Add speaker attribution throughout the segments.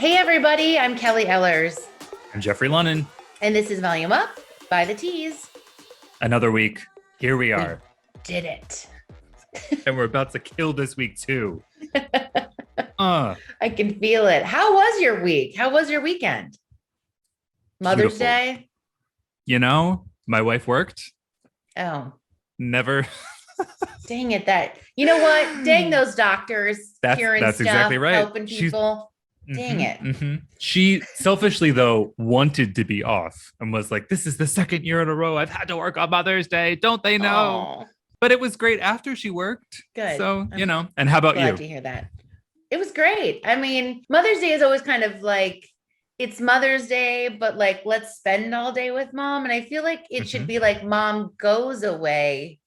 Speaker 1: Hey everybody, I'm Kelly Ehlers.
Speaker 2: I'm Jeffrey Lunnan.
Speaker 1: And this is Volume Up by the Teas.
Speaker 2: Another week. Here we
Speaker 1: We
Speaker 2: are.
Speaker 1: did it.
Speaker 2: And we're about to kill this week too.
Speaker 1: I can feel it. How was your week? How was your weekend? Mother's
Speaker 2: Beautiful.
Speaker 1: Day?
Speaker 2: You know, my wife worked.
Speaker 1: Oh.
Speaker 2: Never.
Speaker 1: Dang it. You know what? Dang those doctors. Curing
Speaker 2: That's
Speaker 1: stuff,
Speaker 2: exactly right.
Speaker 1: helping people. Dang it.
Speaker 2: Mm-hmm. She selfishly, though, wanted to be off and was like, this is the second year in a row I've had to work on Mother's Day. Don't they know?
Speaker 1: Oh,
Speaker 2: But it was great after she worked.
Speaker 1: good.
Speaker 2: So, and how about
Speaker 1: glad
Speaker 2: you?
Speaker 1: to hear that. It was great. I mean, Mother's Day is always kind of like, it's Mother's Day, but like, let's spend all day with mom. And I feel like it should be like mom goes away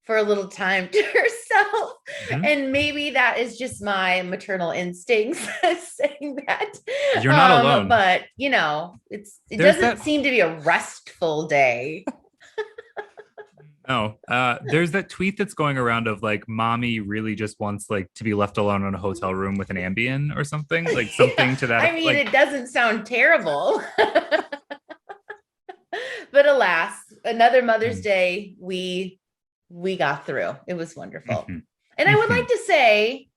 Speaker 1: for a little time to herself. And maybe that is just my maternal instincts saying that.
Speaker 2: You're not alone.
Speaker 1: But it doesn't seem to be a restful day.
Speaker 2: No, there's that tweet that's going around of like, mommy really just wants like to be left alone in a hotel room with an Ambien or something, like something to that.
Speaker 1: I mean, it doesn't sound terrible. But alas, another Mother's Day, we got through. It was wonderful. And I would like to say,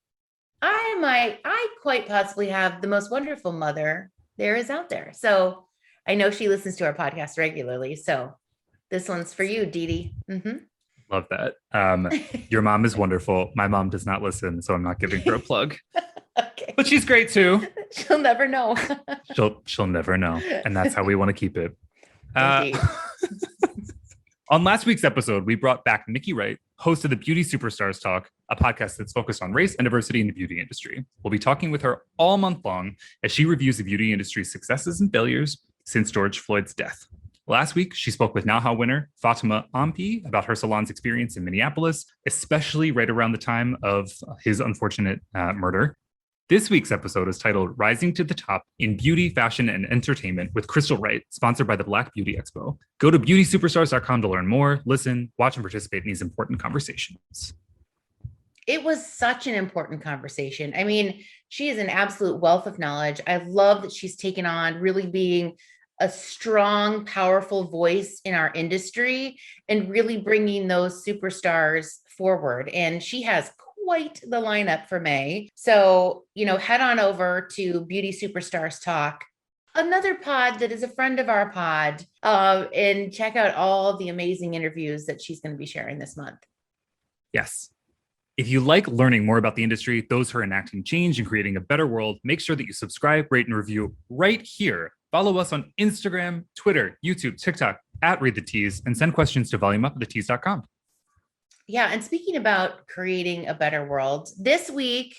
Speaker 1: I quite possibly have the most wonderful mother there is out there. So I know she listens to our podcast regularly. So this one's for you, Dee Dee.
Speaker 2: Love that. Your mom is wonderful. My mom does not listen, so I'm not giving her a plug.
Speaker 1: Okay.
Speaker 2: But she's great too.
Speaker 1: She'll never know.
Speaker 2: She'll never know. And that's how we want to keep it. On last week's episode, we brought back Nikki Wright, host of the Beauty Superstars Talk, a podcast that's focused on race and diversity in the beauty industry. We'll be talking with her all month long as she reviews the beauty industry's successes and failures since George Floyd's death. Last week, she spoke with Nowhow winner Fatima Ampi about her salon's experience in Minneapolis, especially right around the time of his unfortunate murder. This week's episode is titled Rising to the Top in Beauty, Fashion, and Entertainment with Crystal Wright, sponsored by the Black Beauty Expo. Go to beautysuperstars.com to learn more, listen, watch, and participate in these important conversations.
Speaker 1: It was such an important conversation. I mean, she is an absolute wealth of knowledge. I love that she's taken on really being a strong, powerful voice in our industry and really bringing those superstars forward. And she has quite the lineup for May. So, head on over to Beauty Superstars Talk, another pod that is a friend of our pod, and check out all the amazing interviews that she's going to be sharing this month.
Speaker 2: Yes. If you like learning more about the industry, those who are enacting change and creating a better world, make sure that you subscribe, rate, and review right here. Follow us on Instagram, Twitter, YouTube, TikTok, @ReadTheTeas, and send questions to volumeup@theteas.com.
Speaker 1: Yeah. And speaking about creating a better world, this week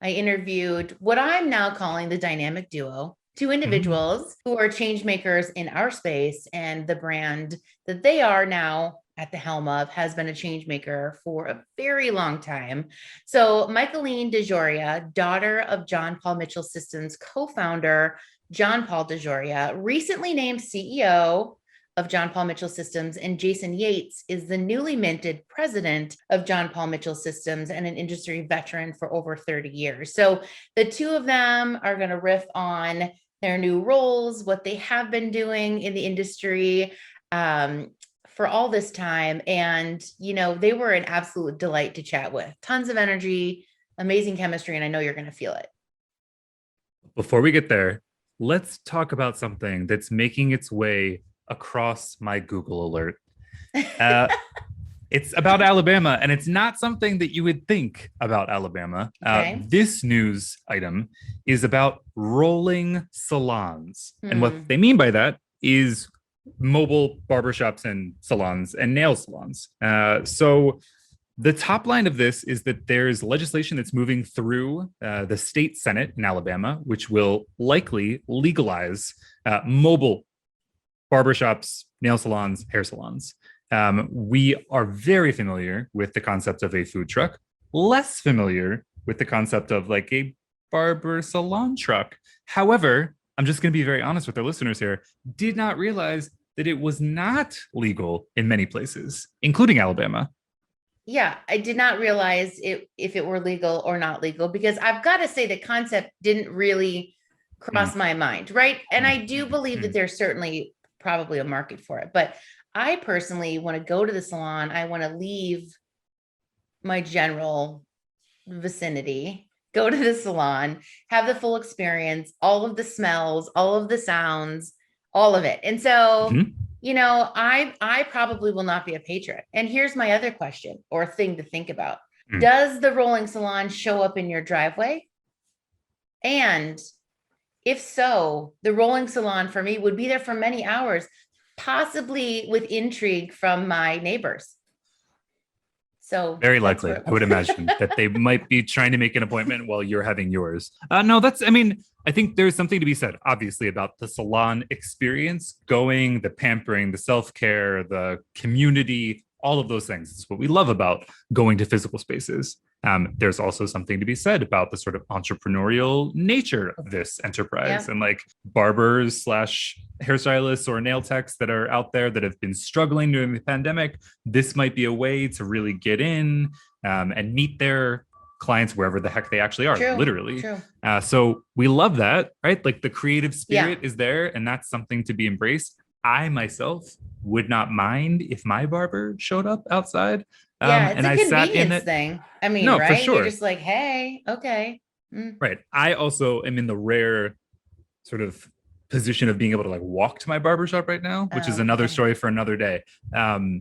Speaker 1: I interviewed what I'm now calling the dynamic duo, two individuals who are change makers in our space, and the brand that they are now at the helm of has been a change maker for a very long time. So Michaeline DeJoria, daughter of John Paul Mitchell Systems co-founder, John Paul DeJoria, recently named CEO of John Paul Mitchell Systems, and Jason Yates is the newly minted president of John Paul Mitchell Systems and an industry veteran for over 30 years. So the two of them are going to riff on their new roles, what they have been doing in the industry for all this time. And, they were an absolute delight to chat with. Tons of energy, amazing chemistry, and I know you're going to feel it.
Speaker 2: Before we get there, let's talk about something that's making its way across my Google alert. It's about Alabama, and it's not something that you would think about Alabama.
Speaker 1: Okay.
Speaker 2: This news item is about rolling salons. And what they mean by that is mobile barbershops and salons and nail salons. So the top line of this is that there's legislation that's moving through the state Senate in Alabama, which will likely legalize mobile barbershops, nail salons, hair salons. We are very familiar with the concept of a food truck, less familiar with the concept of like a barber salon truck. However, I'm just going to be very honest with our listeners here, did not realize that it was not legal in many places, including Alabama.
Speaker 1: Yeah, I did not realize if it were legal or not legal, because I've got to say the concept didn't really cross my mind, right? And I do believe that there's certainly probably a market for it, but I personally want to go to the salon. I want to leave my general vicinity, go to the salon, have the full experience, all of the smells, all of the sounds, all of it. And so, you know, I probably will not be a patron. And here's my other question or thing to think about. Does the rolling salon show up in your driveway? And if so, the rolling salon for me would be there for many hours, possibly with intrigue from my neighbors. So
Speaker 2: very likely, I would imagine that they might be trying to make an appointment while you're having yours. No, I think there's something to be said, obviously, about the salon experience, going, the pampering, the self-care, the community, all of those things. It's what we love about going to physical spaces. There's also something to be said about the sort of entrepreneurial nature of this enterprise and like barbers / hairstylists or nail techs that are out there that have been struggling during the pandemic. This might be a way to really get in and meet their clients wherever the heck they actually are, literally. So we love that, right? Like the creative spirit is there, and that's something to be embraced. I myself would not mind if my barber showed up outside.
Speaker 1: It's a convenience thing. I mean, right? For sure. You're just like, hey, okay.
Speaker 2: Right. I also am in the rare sort of position of being able to like walk to my barbershop right now, which is another story for another day.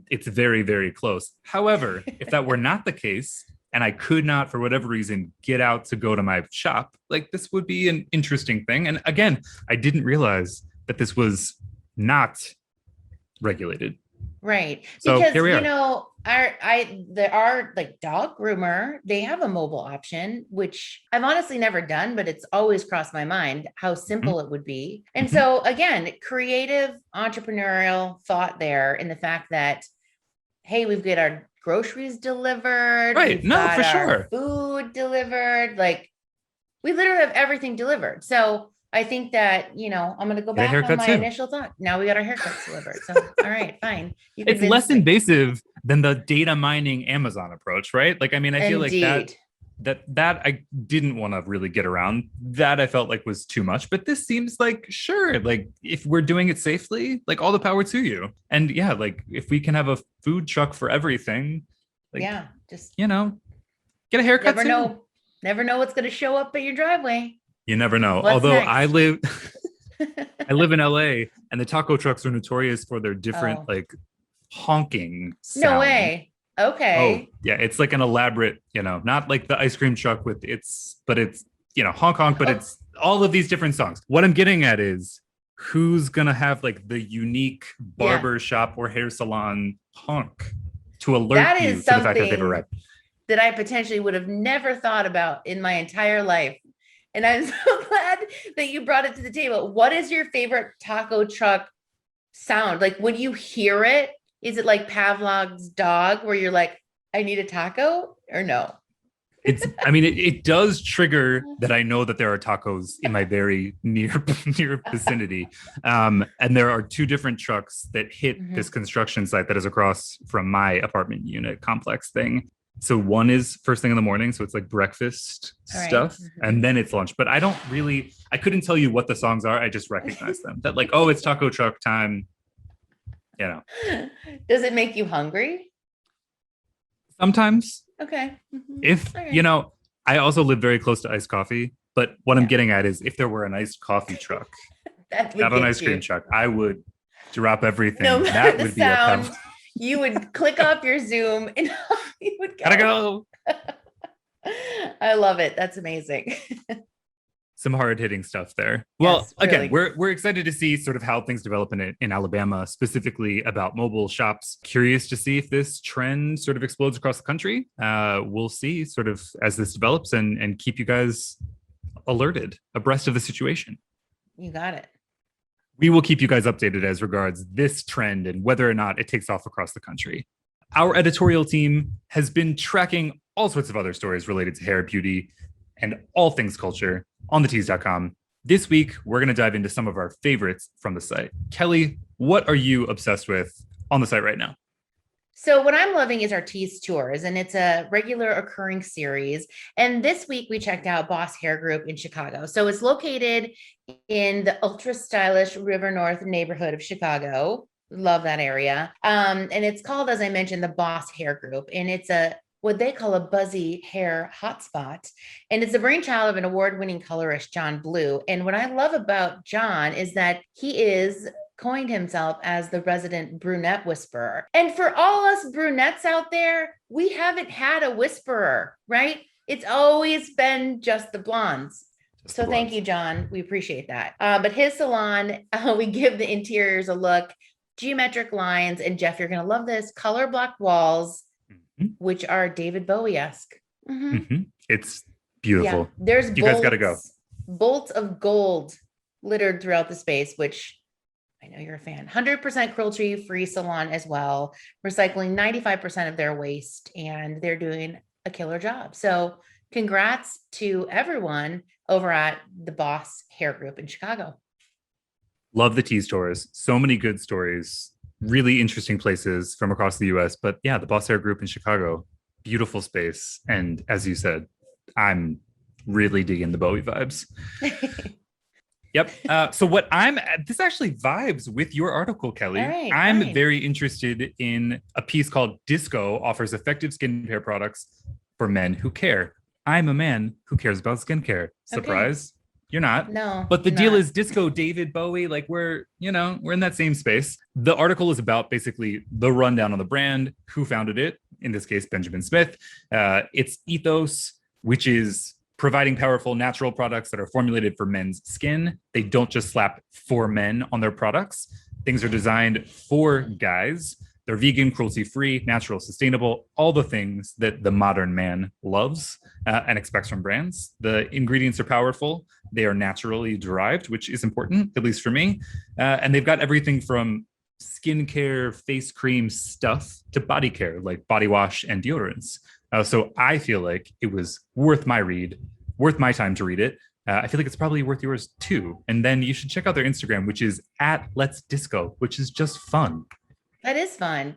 Speaker 2: It's very, very close. However, if that were not the case, and I could not, for whatever reason, get out to go to my shop, like this would be an interesting thing. And again, I didn't realize that this was not regulated.
Speaker 1: Right.
Speaker 2: So
Speaker 1: because,
Speaker 2: here we are.
Speaker 1: You know, our like dog groomer, they have a mobile option, which I've honestly never done, but it's always crossed my mind how simple it would be. And so again, creative entrepreneurial thought there in the fact that, hey, we've got our groceries delivered.
Speaker 2: Right. No, for sure.
Speaker 1: Food delivered. Like we literally have everything delivered. So I think that, you know, I'm going to go back on my initial thought. Now we got our haircuts delivered. So, all right, fine.
Speaker 2: It's less invasive than the data mining Amazon approach, right? Like, I mean, I feel like that I didn't want to really get around. That I felt like was too much. But this seems like, sure, like if we're doing it safely, like all the power to you. And yeah, like if we can have a food truck for everything, like,
Speaker 1: just,
Speaker 2: you know, get a haircut.
Speaker 1: Never know what's going to show up at your driveway.
Speaker 2: You never know. Although next? I live in LA, and the taco trucks are notorious for their different like honking sound.
Speaker 1: No way. Okay.
Speaker 2: Oh, yeah. It's like an elaborate, you know, not like the ice cream truck but it's, you know, honk honk, but it's all of these different songs. What I'm getting at is who's gonna have like the unique barber shop or hair salon honk to alert you to the fact that they've arrived.
Speaker 1: That I potentially would have never thought about in my entire life. And I'm so glad that you brought it to the table. What is your favorite taco truck sound? Like when you hear it, is it like Pavlov's dog where you're like, I need a taco, or no?
Speaker 2: It does trigger that I know that there are tacos in my very near vicinity. And there are two different trucks that hit this construction site that is across from my apartment unit complex thing. So one is first thing in the morning. So it's like breakfast stuff and then it's lunch. But I couldn't tell you what the songs are. I just recognize them that like, oh, it's taco truck time. You know.
Speaker 1: Does it make you hungry?
Speaker 2: Sometimes.
Speaker 1: Okay.
Speaker 2: You know, I also live very close to iced coffee. But what I'm getting at is if there were an iced coffee truck, not an ice cream truck, I would drop everything.
Speaker 1: No
Speaker 2: that
Speaker 1: would
Speaker 2: be
Speaker 1: sound. You would click off your Zoom and you would go.
Speaker 2: Gotta go.
Speaker 1: I love it. That's amazing.
Speaker 2: Some hard-hitting stuff there. Well,
Speaker 1: yes, really.
Speaker 2: Again, we're excited to see sort of how things develop in Alabama, specifically about mobile shops. Curious to see if this trend sort of explodes across the country. We'll see sort of as this develops and keep you guys alerted, abreast of the situation.
Speaker 1: You got it.
Speaker 2: We will keep you guys updated as regards this trend and whether or not it takes off across the country. Our editorial team has been tracking all sorts of other stories related to hair, beauty, and all things culture on thetease.com. This week, we're going to dive into some of our favorites from the site. Kelly, what are you obsessed with on the site right now?
Speaker 1: So what I'm loving is our Tease Tours, and it's a regular occurring series. And this week we checked out Boss Hair Group in Chicago. So it's located in the ultra stylish River North neighborhood of Chicago. Love that area. And it's called, as I mentioned, the Boss Hair Group, and it's what they call a buzzy hair hotspot. And it's the brainchild of an award-winning colorist, John Blue. And what I love about John is that he is coined himself as the resident brunette whisperer. And for all us brunettes out there, we haven't had a whisperer, right? It's always been just the blondes. So thank you, John. We appreciate that. But his salon, we give the interiors a look, geometric lines, and Jeff, you're going to love this, color blocked walls, which are David Bowie-esque.
Speaker 2: It's beautiful.
Speaker 1: Yeah. There's
Speaker 2: you guys got to go.
Speaker 1: Bolts of gold littered throughout the space, which I know you're a fan. 100% cruelty-free salon as well, recycling 95% of their waste, and they're doing a killer job. So congrats to everyone over at the Boss Hair Group in Chicago.
Speaker 2: Love the Tease Tours. So many good stories, really interesting places from across the US. But yeah, the Boss Hair Group in Chicago, beautiful space. And as you said, I'm really digging the Bowie vibes. Yep. So this actually vibes with your article, Kelly.
Speaker 1: Right,
Speaker 2: I'm
Speaker 1: fine.
Speaker 2: very interested in a piece called Disco Offers Effective Skincare Products for Men Who Care. I'm a man who cares about skincare. Surprise. Okay. You're not.
Speaker 1: No.
Speaker 2: But the deal is Disco, David Bowie, like we're in that same space. The article is about basically the rundown on the brand, who founded it, in this case, Benjamin Smith. Its ethos, which is providing powerful natural products that are formulated for men's skin. They don't just slap for men on their products. Things are designed for guys. They're vegan, cruelty-free, natural, sustainable, all the things that the modern man loves and expects from brands. The ingredients are powerful. They are naturally derived, which is important, at least for me. And they've got everything from skincare, face cream stuff to body care, like body wash and deodorants. So I feel like it was worth my read, worth my time to read it. I feel like it's probably worth yours too. And then you should check out their Instagram, which is @Let'sDisco, which is just fun.
Speaker 1: That is fun.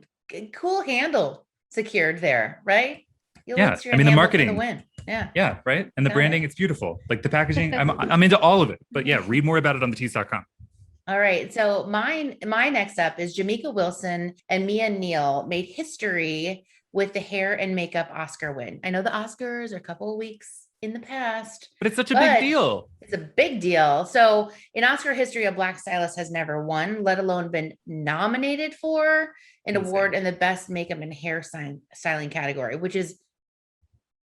Speaker 1: Cool handle secured there, right?
Speaker 2: Yeah, I mean the marketing.
Speaker 1: The win. Yeah.
Speaker 2: Yeah, right. And the branding, it's beautiful. Like the packaging, I'm into all of it. But yeah, read more about it on thetease.com.
Speaker 1: All right. So my next up is Jamaica Wilson and Mia Neal made history with the hair and makeup Oscar win. I know the Oscars are a couple of weeks in the past,
Speaker 2: but it's such a big deal.
Speaker 1: It's a big deal. So in Oscar history, a Black stylist has never won, let alone been nominated for an award in the best makeup and hair styling category, which is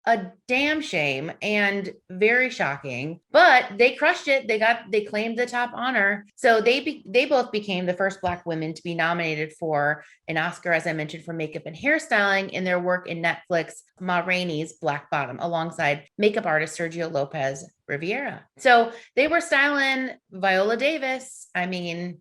Speaker 1: a damn shame and very shocking, but they crushed it. They claimed the top honor. So they both became the first Black women to be nominated for an Oscar, as I mentioned, for makeup and hairstyling in their work in Netflix Ma Rainey's Black Bottom, alongside makeup artist Sergio Lopez Riviera. So they were styling Viola Davis. I mean,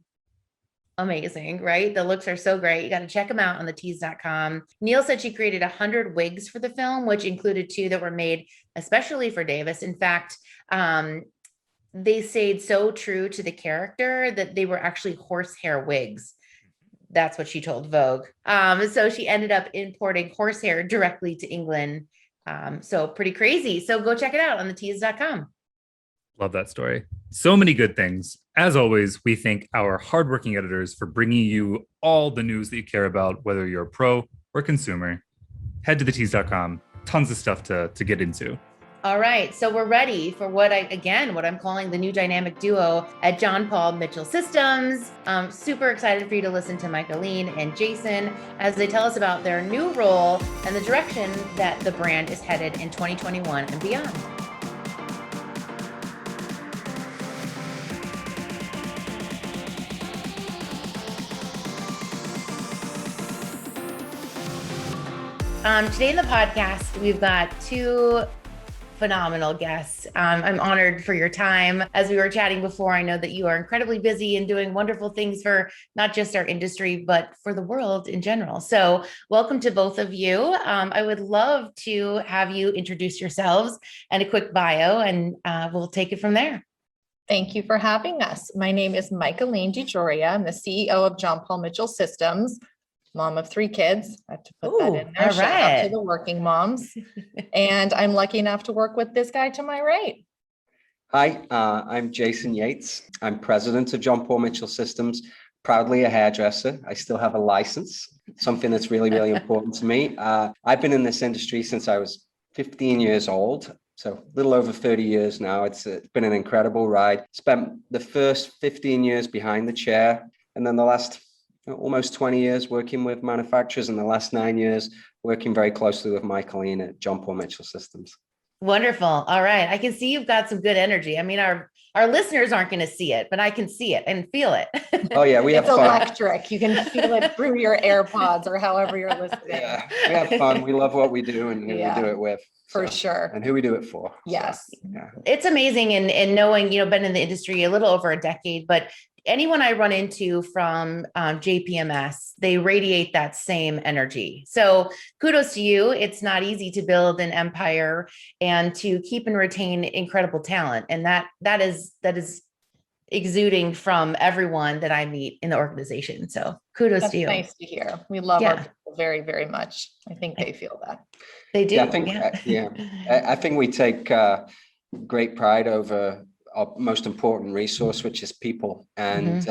Speaker 1: amazing, right? The looks are so great. You got to check them out on thetease.com. Neal said she created 100 wigs for the film, which included 2 that were made especially for Davis. In fact, they stayed so true to the character that they were actually horsehair wigs. That's what she told Vogue. So she ended up importing horsehair directly to England. So pretty crazy. So go check it out on thetease.com.
Speaker 2: Love that story. So many good things. As always, we thank our hardworking editors for bringing you all the news that you care about, whether you're a pro or consumer. Head to thetease.com. Tons of stuff to get into.
Speaker 1: All right. So we're ready for what I'm calling the new dynamic duo at John Paul Mitchell Systems. Super excited for you to listen to Michaeline and Jason as they tell us about their new role and the direction that the brand is headed in 2021 and beyond. Today in the podcast, we've got 2 phenomenal guests. I'm honored for your time. As we were chatting before, I know that you are incredibly busy and doing wonderful things for not just our industry, but for the world in general. So welcome to both of you. I would love to have you introduce yourselves and a quick bio, and we'll take it from there.
Speaker 3: Thank you for having us. My name is Michaeline DeJoria. I'm the CEO of John Paul Mitchell Systems. mom of 3 kids. I have to put that in there.
Speaker 1: All
Speaker 3: Shout out to
Speaker 1: right.
Speaker 3: the working moms. And I'm lucky enough to work with this guy to my right.
Speaker 4: Hi, I'm Jason Yates. I'm president of John Paul Mitchell Systems, proudly a hairdresser. I still have a license, something that's really, really important to me. I've been in this industry since I was 15 years old, so a little over 30 years now. It's been an incredible ride. Spent the first 15 years behind the chair, and then the last almost 20 years working with manufacturers, and the last 9 years working very closely with Michaeline at John Paul Mitchell Systems.
Speaker 1: Wonderful. All right. I can see you've got some good energy. I mean, our listeners aren't going to see it, but I can see it and feel it.
Speaker 4: Oh yeah, we have
Speaker 3: It's
Speaker 4: fun.
Speaker 3: electric. You can feel it through your AirPods or however you're listening.
Speaker 4: Yeah, we have fun. We love what we do and who we do it with.
Speaker 3: For sure.
Speaker 4: And who we do it for.
Speaker 3: Yes.
Speaker 4: So, yeah.
Speaker 1: It's amazing. And knowing, been in the industry a little over a decade, but anyone I run into from JPMS, they radiate that same energy. So kudos to you. It's not easy to build an empire and to keep and retain incredible talent. And that is exuding from everyone that I meet in the organization. So kudos to you.
Speaker 3: Nice to hear. We love our people very, very much. I think they feel that.
Speaker 1: They do.
Speaker 4: Yeah, I think we take great pride over our most important resource, which is people. And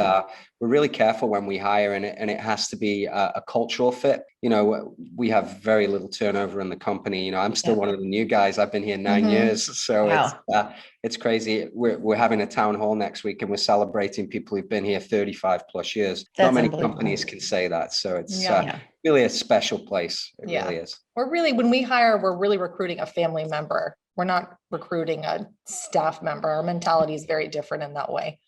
Speaker 4: we're really careful when we hire, and it has to be a cultural fit. We have very little turnover in the company. I'm still one of the new guys. I've been here 9 years. So it's crazy. We're having a town hall next week, and we're celebrating people who've been here 35 plus years. Not many companies can say that. So it's really a special place. It really is.
Speaker 3: When we hire, we're really recruiting a family member. We're not recruiting a staff member. Our mentality is very different in that way.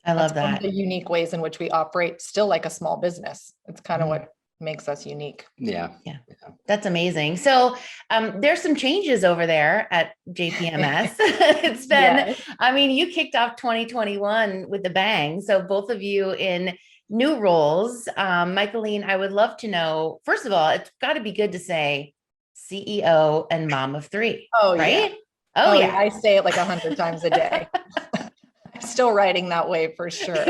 Speaker 1: I love that.
Speaker 3: One of the unique ways in which we operate, still like a small business. It's kind of what makes us unique.
Speaker 4: Yeah.
Speaker 1: That's amazing. So there's some changes over there at JPMS. It's been, you kicked off 2021 with a bang. So both of you in new roles. Michaeline, I would love to know, first of all, it's got to be good to say CEO and mom of 3. Oh, right?
Speaker 3: Yeah. Oh, yeah. I say it like 100 times a day. I'm still writing that way for sure.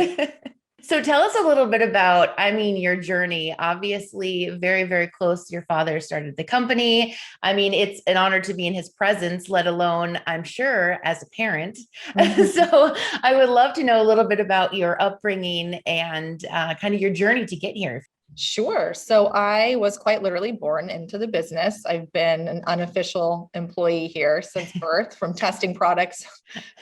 Speaker 1: So tell us a little bit about, your journey. Obviously, very, very close. Your father started the company. It's an honor to be in his presence, let alone, I'm sure, as a parent. So I would love to know a little bit about your upbringing and kind of your journey to get here.
Speaker 3: Sure. So I was quite literally born into the business. I've been an unofficial employee here since birth, from testing products.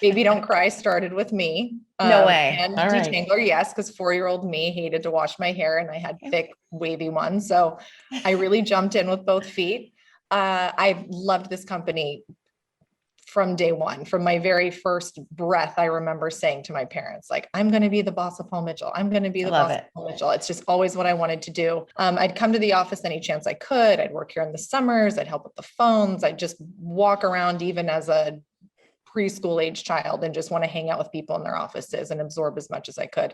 Speaker 3: Baby Don't Cry started with me.
Speaker 1: No way.
Speaker 3: And detangler, yes, because 4-year-old me hated to wash my hair, and I had thick, wavy ones. So I really jumped in with both feet. I loved this company from day one. From my very first breath, I remember saying to my parents, like, I'm going to be the boss of Paul Mitchell. I'm going to be the boss of Paul Mitchell. It's just always what I wanted to do. I'd come to the office any chance I could. I'd work here in the summers. I'd help with the phones. I'd just walk around even as a preschool age child and just want to hang out with people in their offices and absorb as much as I could.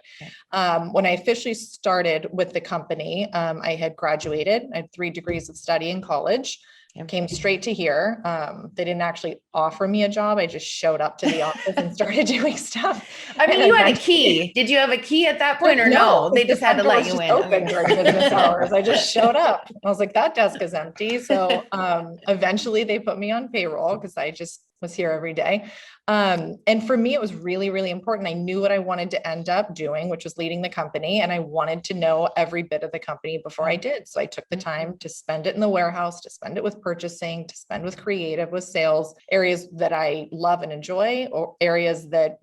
Speaker 3: When I officially started with the company, I had graduated. I had 3 degrees of study in college. Came straight to here. They didn't actually offer me a job. I just showed up to the office and started doing stuff.
Speaker 1: You had a key. Did you have a key at that point or no? They just had to let you in.
Speaker 3: Open during business hours. I just showed up. I was like, that desk is empty. So eventually they put me on payroll because I just was here every day. And for me, it was really, really important. I knew what I wanted to end up doing, which was leading the company. And I wanted to know every bit of the company before I did. So I took the time to spend it in the warehouse, to spend it with purchasing, to spend with creative, with sales, areas that I love and enjoy, or areas that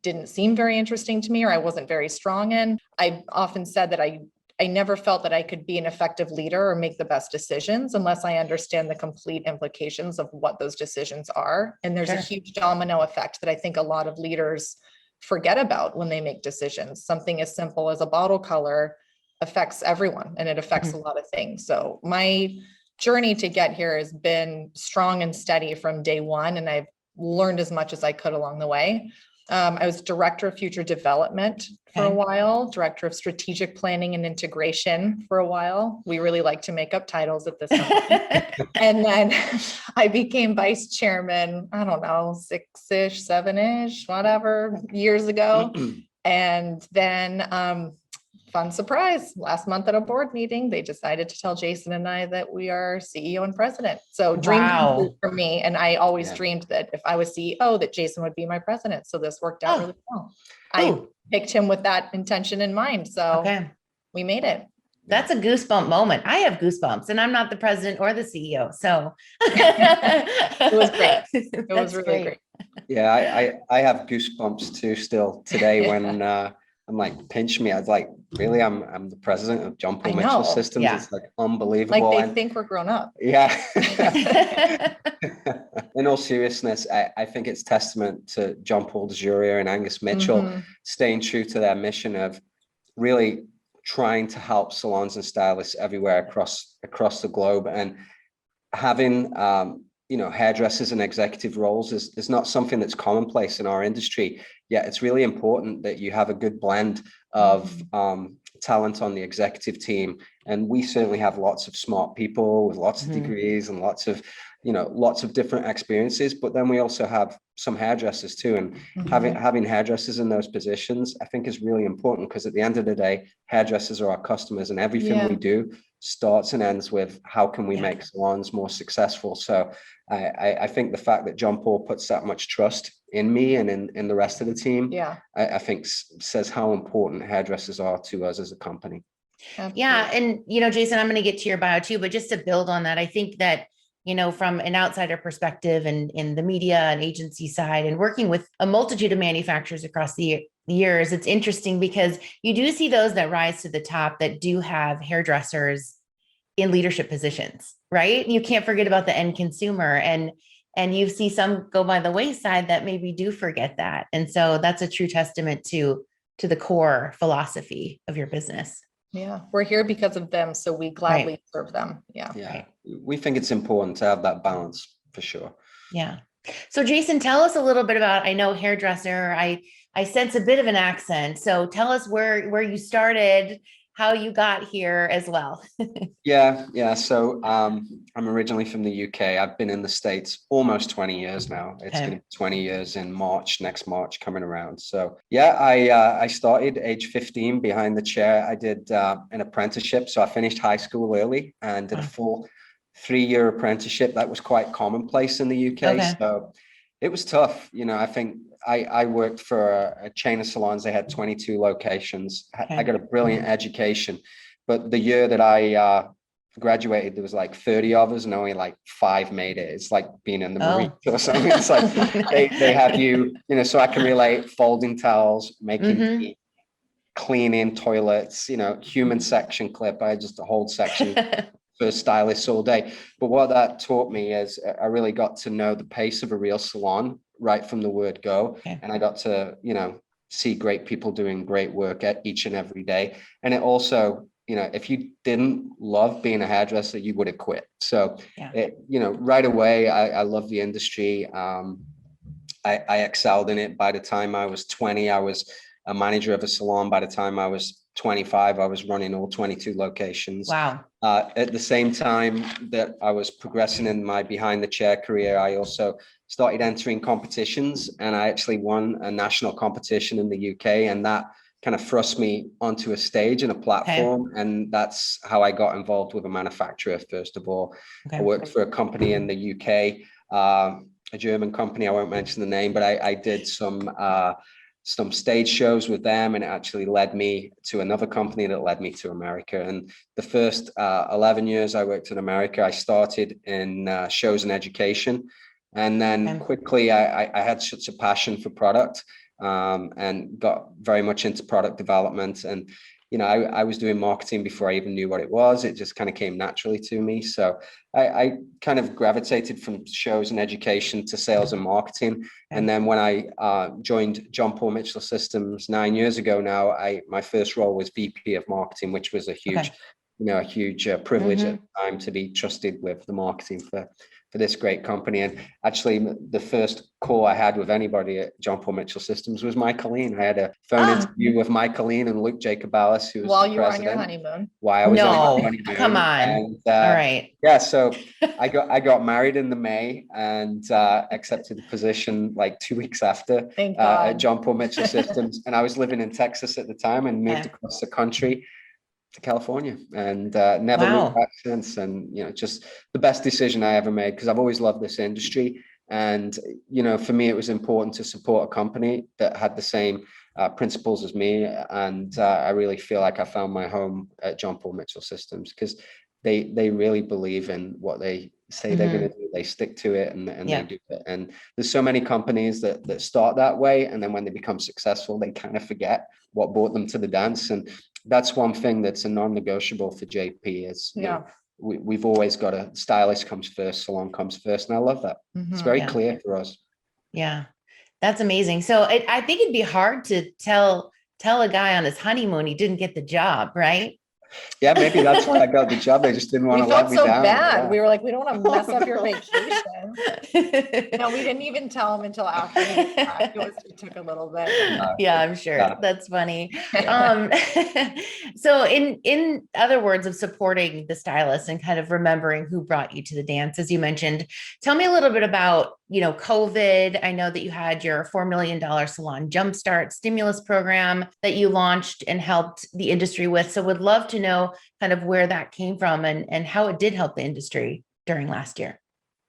Speaker 3: didn't seem very interesting to me or I wasn't very strong in. I often said that I never felt that I could be an effective leader or make the best decisions unless I understand the complete implications of what those decisions are. And there's a huge domino effect that I think a lot of leaders forget about when they make decisions. Something as simple as a bottle color affects everyone, and it affects a lot of things. So my journey to get here has been strong and steady from day one, and I've learned as much as I could along the way. I was director of future development for a while, director of strategic planning and integration for a while. We really like to make up titles at this time. And then I became vice chairman, I don't know, 6-ish, 7-ish, whatever, years ago. And then fun surprise. Last month at a board meeting, they decided to tell Jason and I that we are CEO and president. So dream come true for me. And I always dreamed that if I was CEO, that Jason would be my president. So this worked out really well. I picked him with that intention in mind. So we made it.
Speaker 1: That's a goosebump moment. I have goosebumps and I'm not the president or the CEO. So
Speaker 3: it was great. It was really great.
Speaker 4: Yeah, I have goosebumps too still today when I'm like, pinch me. I was like, really? I'm the president of John Paul Mitchell Systems. Yeah. It's like unbelievable.
Speaker 3: Like they think we're grown up.
Speaker 4: Yeah. In all seriousness, I think it's testament to John Paul DeJoria and Angus Mitchell staying true to their mission of really trying to help salons and stylists everywhere across the globe, and having hairdressers in executive roles is not something that's commonplace in our industry. Yet it's really important that you have a good blend of talent on the executive team. And we certainly have lots of smart people with lots of degrees and lots of different experiences. But then we also have some hairdressers too. And having hairdressers in those positions, I think, is really important, because at the end of the day, hairdressers are our customers, and everything we do starts and ends with how can we make salons more successful. So I think the fact that John Paul puts that much trust in me and in the rest of the team, I think says how important hairdressers are to us as a company.
Speaker 3: Absolutely.
Speaker 1: Yeah. And, Jason, I'm going to get to your bio too, but just to build on that, I think that, from an outsider perspective and in the media and agency side and working with a multitude of manufacturers across the years, it's interesting because you do see those that rise to the top that do have hairdressers in leadership positions, right? You can't forget about the end consumer, and you see some go by the wayside that maybe do forget that. And so that's a true testament to the core philosophy of your business.
Speaker 3: Yeah, we're here because of them, so we gladly serve them.
Speaker 4: Yeah. We think it's important to have that balance for sure.
Speaker 1: Yeah. So Jason, tell us a little bit about, I know hairdresser, I sense a bit of an accent. So tell us where you started, how you got here as well.
Speaker 4: Yeah. So I'm originally from the UK. I've been in the States almost 20 years now. It's going to be 20 years in next March coming around. So I started age 15 behind the chair. I did an apprenticeship. So I finished high school early and did a full 3-year apprenticeship. That was quite commonplace in the UK. So it was tough. I think I worked for a chain of salons. They had 22 locations. I got a brilliant education, but the year that I graduated, there was like 30 of us and only like 5 made it. It's like being in the Marines or something. It's like they have you, so I can relate folding towels, making tea, cleaning toilets, human section clip. I had just a whole section for stylists all day. But what that taught me is I really got to know the pace of a real salon right from the word go. And I got to, see great people doing great work at each and every day. And it also, if you didn't love being a hairdresser, you would have quit. So, right away, I love the industry. I excelled in it. By the time I was 20, I was a manager of a salon. By the time I was 25, I was running all 22 locations.
Speaker 1: Wow.
Speaker 4: At the same time that I was progressing in my behind the chair career, I also started entering competitions, and I actually won a national competition in the UK, and that kind of thrust me onto a stage and a platform. And that's how I got involved with a manufacturer. First of all, I worked for a company in the UK, a German company. I won't mention the name, but I did some stage shows with them, and it actually led me to another company that led me to America. And the first 11 years I worked in America, I started in shows and education. And then quickly I had such a passion for product and got very much into product development. And, I was doing marketing before I even knew what it was. It just kind of came naturally to me. So I kind of gravitated from shows and education to sales and marketing. And then when I joined John Paul Mitchell Systems 9 years ago now, my first role was VP of marketing, which was a huge a huge privilege at the time to be trusted with the marketing for this great company. And actually, the first call I had with anybody at John Paul Mitchell Systems was Michaeline. I had a phone interview with Michaeline and Luke Jacobalis, who was
Speaker 3: while
Speaker 4: the
Speaker 3: you were on your
Speaker 4: president,
Speaker 3: honeymoon.
Speaker 4: while I was on my
Speaker 1: No,
Speaker 4: honeymoon.
Speaker 1: come on.
Speaker 4: And,
Speaker 1: All right.
Speaker 4: yeah, so I got married in the May and accepted the position like 2 weeks after
Speaker 3: Thank God.
Speaker 4: at John Paul Mitchell Systems. And I was living in Texas at the time and moved across the country to California, and never looked back since. And just the best decision I ever made, because I've always loved this industry. And for me, it was important to support a company that had the same principles as me. And I really feel like I found my home at John Paul Mitchell Systems, because they really believe in what they say they're going to do. They stick to it, and they do it. And there's so many companies that start that way, and then when they become successful, they kind of forget what brought them to the dance. And that's one thing that's a non-negotiable for JP is we've always got a stylist comes first, salon comes first. And I love that. It's very clear for us.
Speaker 1: Yeah, that's amazing. So I think it'd be hard to tell a guy on his honeymoon he didn't get the job, right?
Speaker 4: Yeah, maybe that's why I got the job. They just didn't want to let me down.
Speaker 3: We felt so bad. We were like, we don't want to mess up your vacation. No, we didn't even tell him until after he got back. It took a little bit.
Speaker 1: Yeah, I'm sure. That's funny. So in other words of supporting the stylist and kind of remembering who brought you to the dance, as you mentioned, tell me a little bit about, COVID. I know that you had your $4 million salon jumpstart stimulus program that you launched and helped the industry with. So would love to know kind of where that came from and how it did help the industry during last year.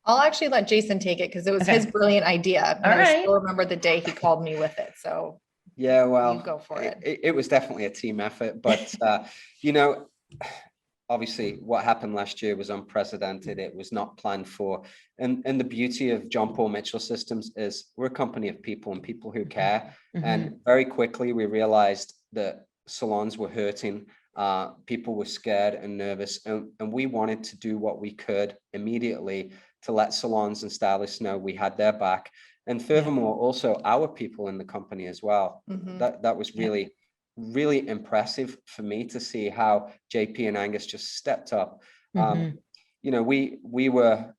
Speaker 3: I'll actually let Jason take it because it was his brilliant idea. And I still remember the day he called me with it. So
Speaker 4: yeah, well,
Speaker 3: you go for it.
Speaker 4: It was definitely a team effort, but obviously what happened last year was unprecedented. It was not planned for. And the beauty of John Paul Mitchell Systems is we're a company of people and people who care. And very quickly we realized that salons were hurting. People were scared and nervous, and we wanted to do what we could immediately to let salons and stylists know we had their back. And furthermore, also our people in the company as well. That was really, really impressive for me to see how JP and Angus just stepped up. We were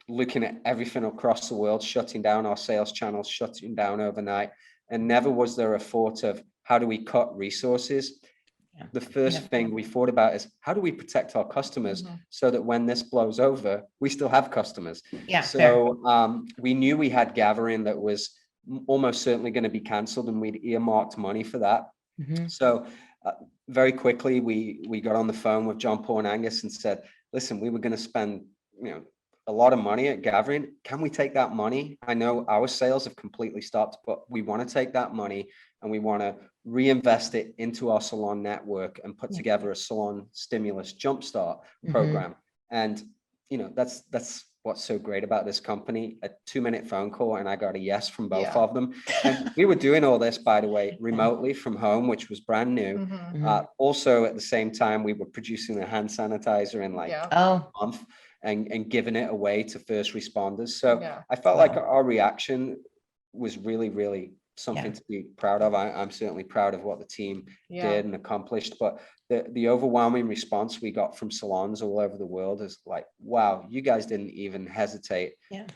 Speaker 4: looking at everything across the world, shutting down our sales channels, shutting down overnight, and never was there a thought of how do we cut resources. The first thing we thought about is how do we protect our customers so that when this blows over, we still have customers. So we knew we had gathering that was almost certainly going to be canceled, and we'd earmarked money for that. So very quickly we got on the phone with John Paul and Angus and said, listen, we were going to spend a lot of money at gathering. Can we take that money? I know our sales have completely stopped, but we want to take that money and we want to reinvest it into our salon network and put together a salon stimulus jumpstart program. And that's what's so great about this company. A 2-minute phone call and I got a yes from both of them. And we were doing all this, by the way, remotely from home, which was brand new. Also at the same time, we were producing a hand sanitizer in like a month and giving it away to first responders. So I felt like our reaction was really, really something to be proud of. I'm certainly proud of what the team did and accomplished, but the overwhelming response we got from salons all over the world is like, wow, you guys didn't even hesitate.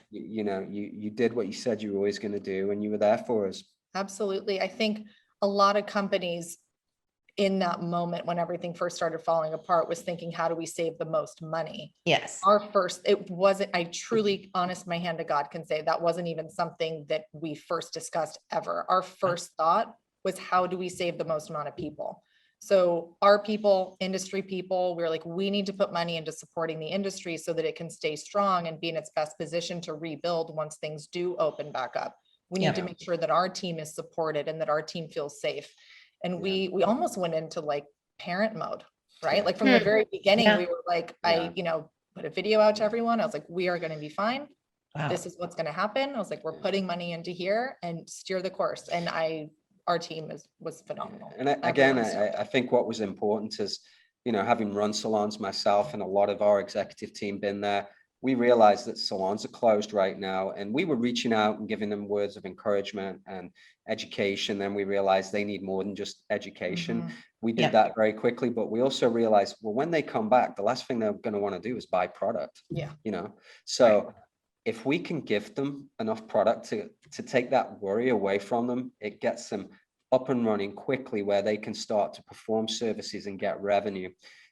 Speaker 4: You did what you said you were always going to do, and you were there for us.
Speaker 3: Absolutely. I think a lot of companies in that moment when everything first started falling apart was thinking, how do we save the most money? It wasn't, I truly, honest, my hand to God can say that wasn't even something that we first discussed ever. Our first thought was, how do we save the most amount of people? So our people, industry people, we're like, we need to put money into supporting the industry so that it can stay strong and be in its best position to rebuild once things do open back up. We need to make sure that our team is supported and that our team feels safe. And we almost went into like parent mode, right? Like from the very beginning, we were like, I put a video out to everyone. I was like, we are going to be fine. This is what's going to happen. I was like, we're putting money into here and steer the course. And our team was phenomenal.
Speaker 4: And I think what was important is, having run salons myself and a lot of our executive team been there, we realized that salons are closed right now, and we were reaching out and giving them words of encouragement and education. Then we realized they need more than just education. We did that very quickly, but we also realized, well, when they come back, the last thing they're going to want to do is buy product. So if we can give them enough product to take that worry away from them, it gets them up and running quickly, where they can start to perform services and get revenue.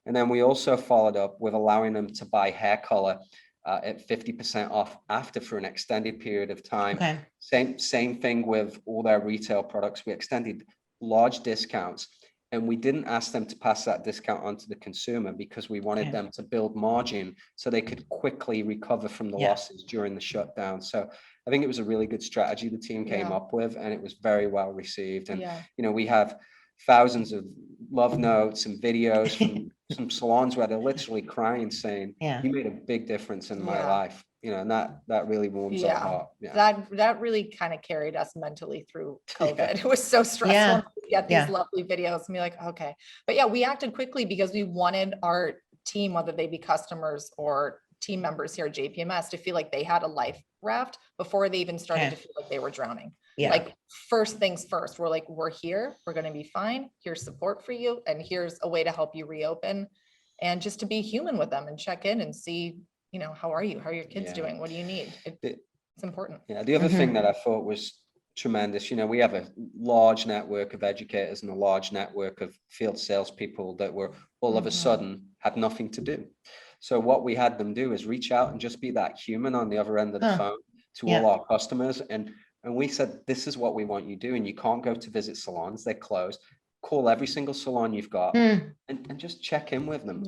Speaker 4: And then we also followed up with allowing them to buy hair color at 50% off after, for an extended period of time. Same thing with all their retail products. We extended large discounts, and we didn't ask them to pass that discount on to the consumer, because we wanted them to build margin so they could quickly recover from the losses during the shutdown. So I think it was a really good strategy the team came up with, and it was very well received. And we have thousands of love notes and videos from some salons where they're literally crying, saying, you made a big difference in my life, and that really warms our heart.
Speaker 3: That really kind of carried us mentally through COVID. It was so stressful to get these lovely videos and be like, okay. But we acted quickly because we wanted our team, whether they be customers or team members here at JPMS, to feel like they had a life raft before they even started to feel like they were drowning. Like, first things first, we're like, we're here, we're going to be fine. Here's support for you. And here's a way to help you reopen, and just to be human with them and check in and see, how are you? How are your kids doing? What do you need? It's important.
Speaker 4: The other thing that I thought was tremendous, we have a large network of educators and a large network of field salespeople that were all of a sudden had nothing to do. So what we had them do is reach out and just be that human on the other end of the phone to all our customers. And we said, this is what we want you doing. You can't go to visit salons, they're closed. Call every single salon you've got and just check in with them.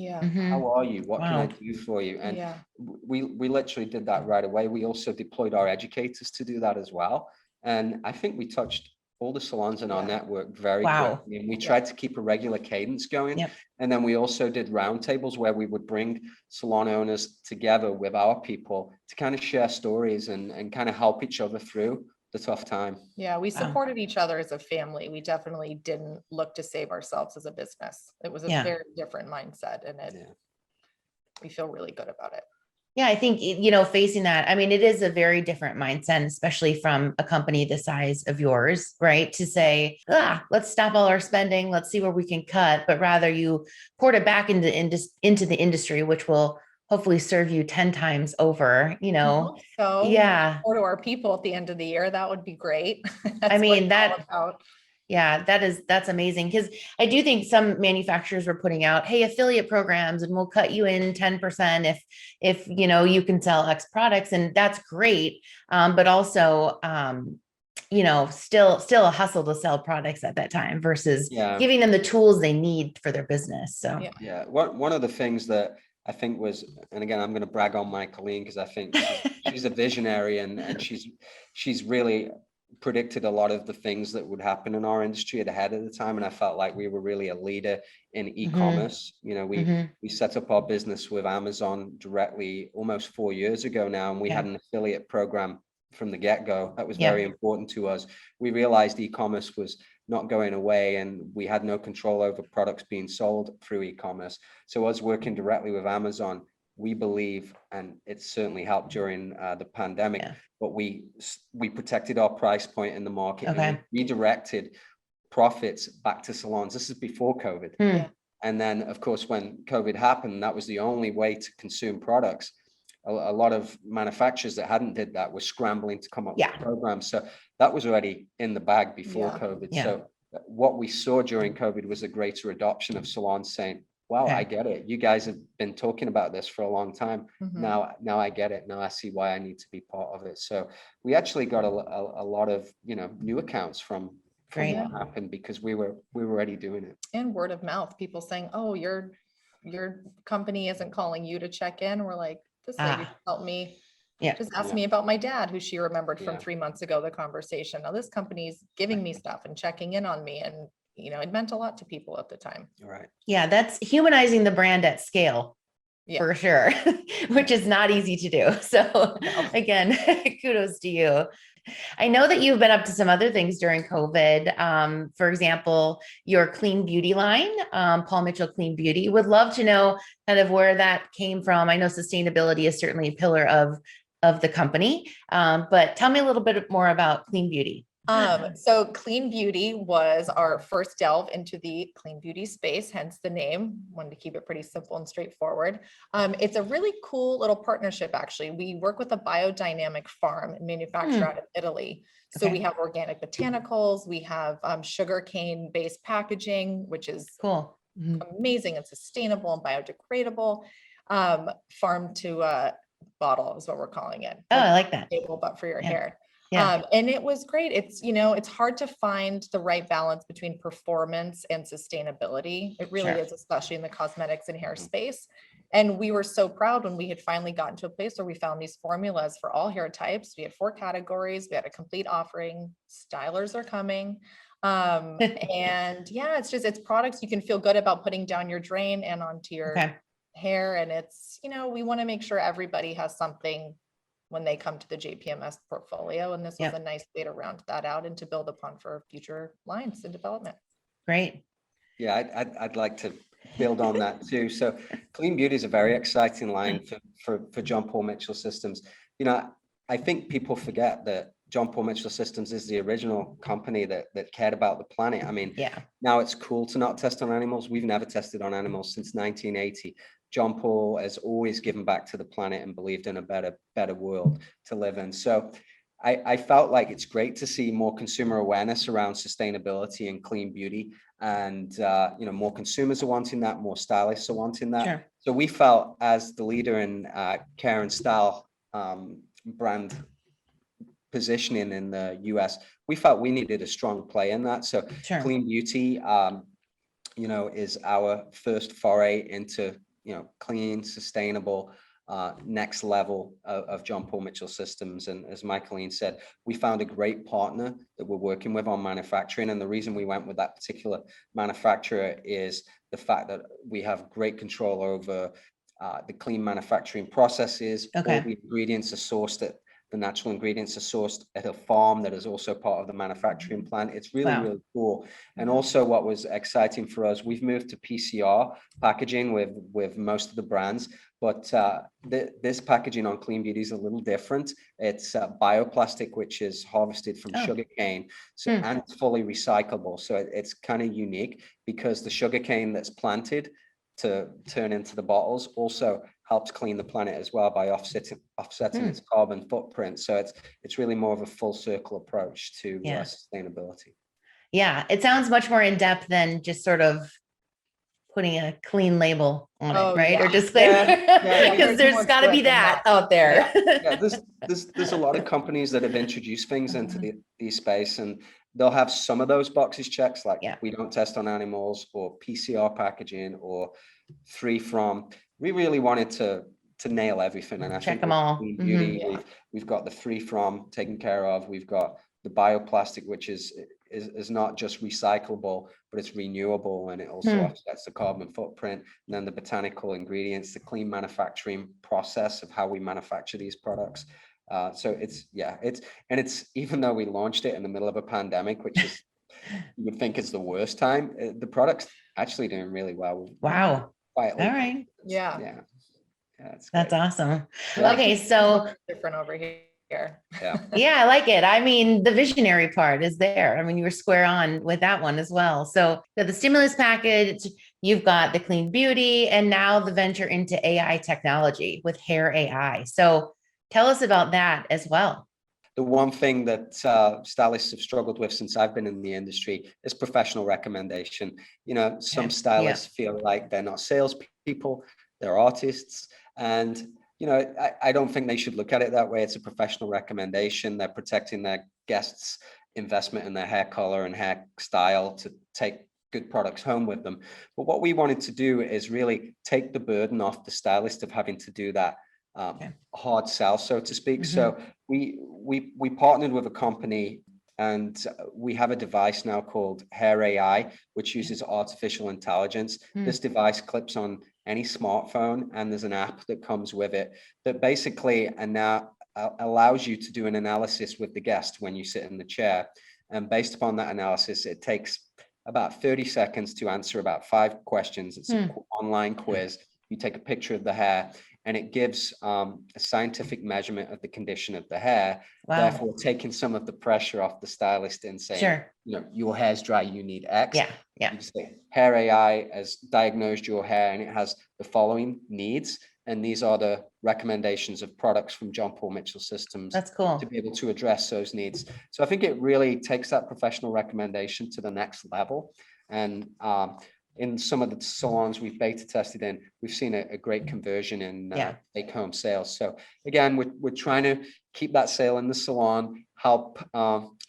Speaker 4: How are you? What can I do for you? And we literally did that right away. We also deployed our educators to do that as well. And I think we touched all the salons in our network very quickly. And we tried to keep a regular cadence going. And then we also did roundtables where we would bring salon owners together with our people to kind of share stories and kind of help each other through the tough time.
Speaker 3: We supported each other as a family. We definitely didn't look to save ourselves as a business. It was a very different mindset, and we feel really good about it.
Speaker 1: I think, facing that, I mean, it is a very different mindset, especially from a company the size of yours, right? To say, let's stop all our spending. Let's see where we can cut. But rather you poured it back into the industry, which will hopefully serve you 10 times over,
Speaker 3: or to our people at the end of the year. That would be great.
Speaker 1: I mean, that's amazing. Because I do think some manufacturers were putting out, hey, affiliate programs, and we'll cut you in 10% if you can sell X products, and that's great. But also, still a hustle to sell products at that time versus giving them the tools they need for their business. So
Speaker 4: one of the things that I think was, and again, I'm going to brag on Michaeline because I think she's a visionary, and she's really predicted a lot of the things that would happen in our industry ahead of the time. And I felt like we were really a leader in e-commerce. We set up our business with Amazon directly almost 4 years ago now, and we had an affiliate program from the get-go. That was very important to us. We realized e-commerce was not going away, and we had no control over products being sold through e-commerce. So us working directly with Amazon, we believe, and it certainly helped during the pandemic, but we protected our price point in the market and we redirected profits back to salons. This is before COVID. And then, of course, when COVID happened, that was the only way to consume products. A lot of manufacturers that hadn't did that were scrambling to come up with programs. So that was already in the bag before COVID. So what we saw during COVID was a greater adoption of salons saying, wow, I get it. You guys have been talking about this for a long time. Now I get it. Now I see why I need to be part of it. So we actually got a lot of, new accounts from what happened because we were already doing it.
Speaker 3: And word of mouth, people saying, oh, your company isn't calling you to check in. We're like, this lady helped me. Just asked me about my dad, who she remembered from 3 months ago, the conversation. Now this company's giving me stuff and checking in on me. And, it meant a lot to people at the time.
Speaker 4: Right.
Speaker 1: Yeah. That's humanizing the brand at scale. For sure, which is not easy to do. So again, kudos to you. I know that you've been up to some other things during COVID. For example, your clean beauty line, Paul Mitchell Clean Beauty. Would love to know kind of where that came from. I know sustainability is certainly a pillar of the company, but tell me a little bit more about Clean Beauty.
Speaker 3: So Clean Beauty was our first delve into the clean beauty space, hence the name. Wanted to keep it pretty simple and straightforward. It's a really cool little partnership, actually. We work with a biodynamic farm and manufacturer out of Italy. So we have organic botanicals, we have sugarcane based packaging, which is
Speaker 1: cool,
Speaker 3: amazing and sustainable and biodegradable. Farm to bottle is what we're calling it.
Speaker 1: Oh, I like that.
Speaker 3: But for your hair.
Speaker 1: Yeah.
Speaker 3: And it was great. It's, it's hard to find the right balance between performance and sustainability. It really is, especially in the cosmetics and hair space. And we were so proud when we had finally gotten to a place where we found these formulas for all hair types. We had 4 categories. We had a complete offering. Stylers are coming. And yeah, it's products you can feel good about putting down your drain and onto your hair. And it's, we want to make sure everybody has something when they come to the JPMS portfolio. And this was a nice way to round that out and to build upon for future lines in development.
Speaker 1: Great.
Speaker 4: Yeah, I'd like to build on that too. So Clean Beauty is a very exciting line for John Paul Mitchell Systems. I think people forget that John Paul Mitchell Systems is the original company that cared about the planet. I mean, now it's cool to not test on animals. We've never tested on animals since 1980. John Paul has always given back to the planet and believed in a better world to live in. So I felt like it's great to see more consumer awareness around sustainability and clean beauty. And, more consumers are wanting that, more stylists are wanting that.
Speaker 1: Sure.
Speaker 4: So we felt, as the leader in care and style brand positioning in the US, we felt we needed a strong play in that. So Clean Beauty, is our first foray into clean, sustainable, next level of John Paul Mitchell Systems. And as Michaeline said, we found a great partner that we're working with on manufacturing. And the reason we went with that particular manufacturer is the fact that we have great control over the clean manufacturing processes. All the ingredients are sourced at the natural ingredients are sourced at a farm that is also part of the manufacturing plant. It's really, really cool. And also what was exciting for us, we've moved to PCR packaging with most of the brands, but this packaging on Clean Beauty is a little different. It's bioplastic, which is harvested from sugarcane, and it's fully recyclable. So it's kind of unique because the sugarcane that's planted to turn into the bottles also helps clean the planet as well by offsetting its carbon footprint. So it's really more of a full circle approach to sustainability.
Speaker 1: Yeah, it sounds much more in depth than just sort of putting a clean label on it, right? Or disclaimer, because there's got to be that out there.
Speaker 4: There's a lot of companies that have introduced things into the space, and they'll have some of those boxes checked, like we don't test on animals, or PCR packaging, or free from. We really wanted to nail everything, and I
Speaker 1: check
Speaker 4: think
Speaker 1: them all.
Speaker 4: Clean Beauty, we've got the free from taken care of. We've got the bioplastic, which is not just recyclable, but it's renewable, and it also offsets the carbon footprint. And then the botanical ingredients, the clean manufacturing process of how we manufacture these products. So it's even though we launched it in the middle of a pandemic, which is you would think is the worst time, the product's actually doing really well.
Speaker 1: Wow.
Speaker 4: Quietly.
Speaker 1: All right.
Speaker 3: Yeah.
Speaker 1: That's awesome. Okay, so
Speaker 3: different over here.
Speaker 1: Yeah, I like it. I mean, the visionary part is there. I mean, you were square on with that one as well. So the stimulus package, you've got the Clean Beauty, and now the venture into AI technology with Hair AI. So tell us about that as well.
Speaker 4: The one thing that stylists have struggled with since I've been in the industry is professional recommendation. Some stylists feel like they're not salespeople, they're artists. And, I don't think they should look at it that way. It's a professional recommendation. They're protecting their guests' investment in their hair color and hair style to take good products home with them. But what we wanted to do is really take the burden off the stylist of having to do that hard sell, so to speak. So we partnered with a company, and we have a device now called Hair AI, which uses artificial intelligence. This device clips on any smartphone, and there's an app that comes with it that basically allows you to do an analysis with the guest when you sit in the chair. And based upon that analysis, it takes about 30 seconds to answer about 5 questions. It's an online quiz. You take a picture of the hair, and it gives a scientific measurement of the condition of the hair, therefore taking some of the pressure off the stylist and saying, your hair's dry, you need X. You say, Hair AI has diagnosed your hair and it has the following needs. And these are the recommendations of products from John Paul Mitchell Systems.
Speaker 1: That's cool.
Speaker 4: To be able to address those needs. So I think it really takes that professional recommendation to the next level. And in some of the salons we've beta tested in, we've seen a great conversion in take home sales. So again, we're trying to keep that sale in the salon, help